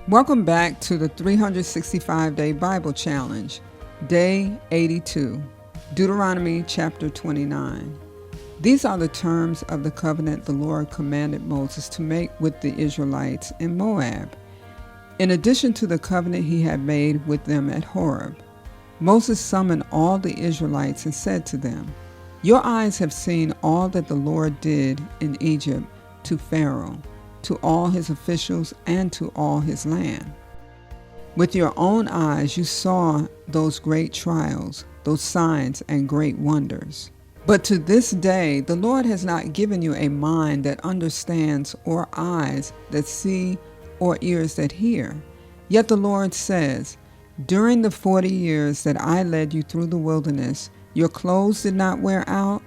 Welcome back to the 365-Day Bible Challenge, Day 82, Deuteronomy chapter 29. These are the terms of the covenant the Lord commanded Moses to make with the Israelites in Moab, in addition to the covenant he had made with them at Horeb. Moses summoned all the Israelites and said to them, "Your eyes have seen all that the Lord did in Egypt to Pharaoh, to all his officials, and to all his land. With your own eyes you saw those great trials, those signs and great wonders. But to this day the Lord has not given you a mind that understands, or eyes that see, or ears that hear. Yet the Lord says, during the 40 years that I led you through the wilderness, your clothes did not wear out,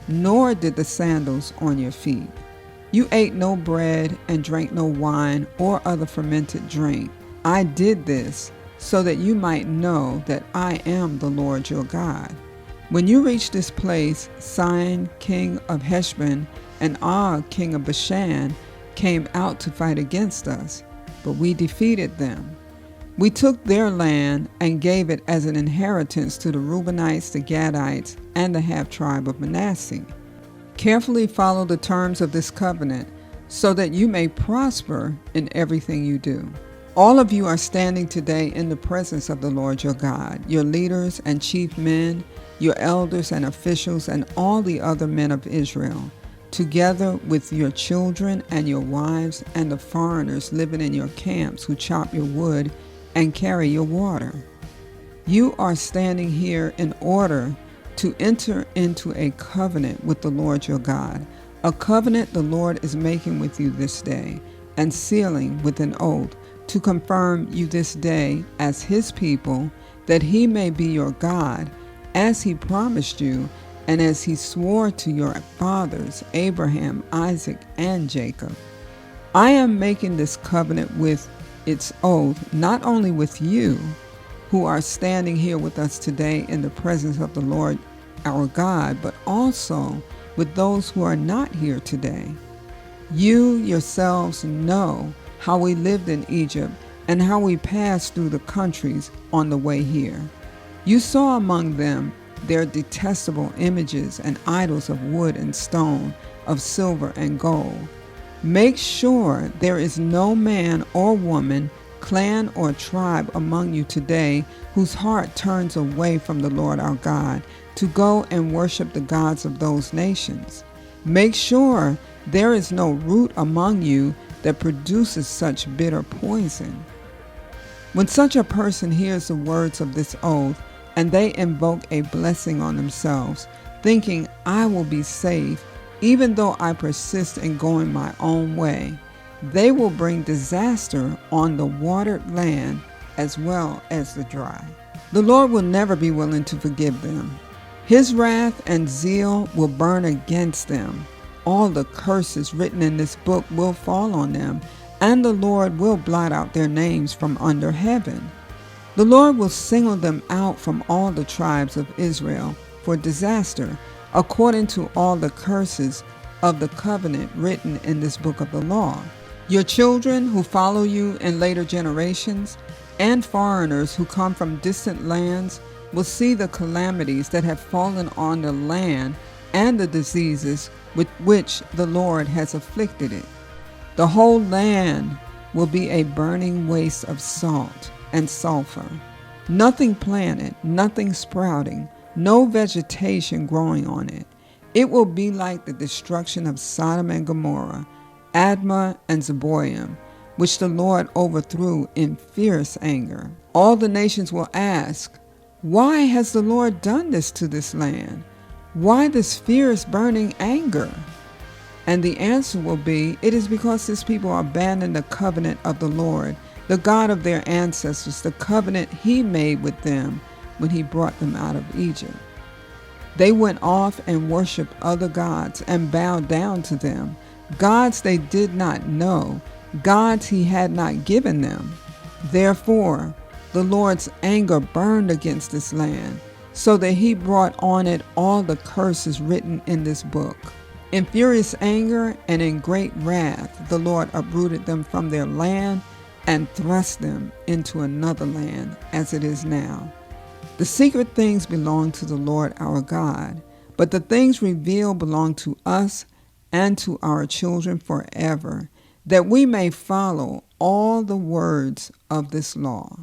nor did the sandals on your feet. You ate no bread and drank no wine or other fermented drink. I did this so that you might know that I am the Lord your God. When you reach this place, Sihon, king of Heshbon, and Og, king of Bashan, came out to fight against us, but we defeated them. We took their land and gave it as an inheritance to the Reubenites, the Gadites, and the half-tribe of Manasseh. Carefully follow the terms of this covenant so that you may prosper in everything you do. All of you are standing today in the presence of the Lord your God, your leaders and chief men, your elders and officials, and all the other men of Israel, together with your children and your wives and the foreigners living in your camps who chop your wood and carry your water. You are standing here in order to enter into a covenant with the Lord your God, a covenant the Lord is making with you this day, and sealing with an oath to confirm you this day as his people, that he may be your God, as he promised you, and as he swore to your fathers, Abraham, Isaac, and Jacob. I am making this covenant with its oath, not only with you, who are standing here with us today in the presence of the Lord our God, but also with those who are not here today. You yourselves know how we lived in Egypt and how we passed through the countries on the way here. You saw among them their detestable images and idols of wood and stone, of silver and gold. Make sure there is no man or woman, clan or tribe among you today whose heart turns away from the Lord our God to go and worship the gods of those nations. Make sure there is no root among you that produces such bitter poison. When such a person hears the words of this oath, and they invoke a blessing on themselves, thinking, I will be safe, even though I persist in going my own way, they will bring disaster on the watered land as well as the dry. The Lord will never be willing to forgive them. His wrath and zeal will burn against them. All the curses written in this book will fall on them, and the Lord will blot out their names from under heaven. The Lord will single them out from all the tribes of Israel for disaster, according to all the curses of the covenant written in this book of the law. Your children who follow you in later generations, and foreigners who come from distant lands, will see the calamities that have fallen on the land and the diseases with which the Lord has afflicted it. The whole land will be a burning waste of salt and sulfur. Nothing planted, nothing sprouting, no vegetation growing on it. It will be like the destruction of Sodom and Gomorrah, Admah and Zeboim, which the Lord overthrew in fierce anger. All the nations will ask, why has the Lord done this to this land? Why this fierce burning anger? And the answer will be, it is because this people abandoned the covenant of the Lord, the God of their ancestors, the covenant he made with them when he brought them out of Egypt. They went off and worshiped other gods and bowed down to them, gods they did not know, gods he had not given them. Therefore, the Lord's anger burned against this land, so that he brought on it all the curses written in this book. In furious anger and in great wrath, the Lord uprooted them from their land and thrust them into another land as it is now. The secret things belong to the Lord our God, but the things revealed belong to us and to our children forever, that we may follow all the words of this law.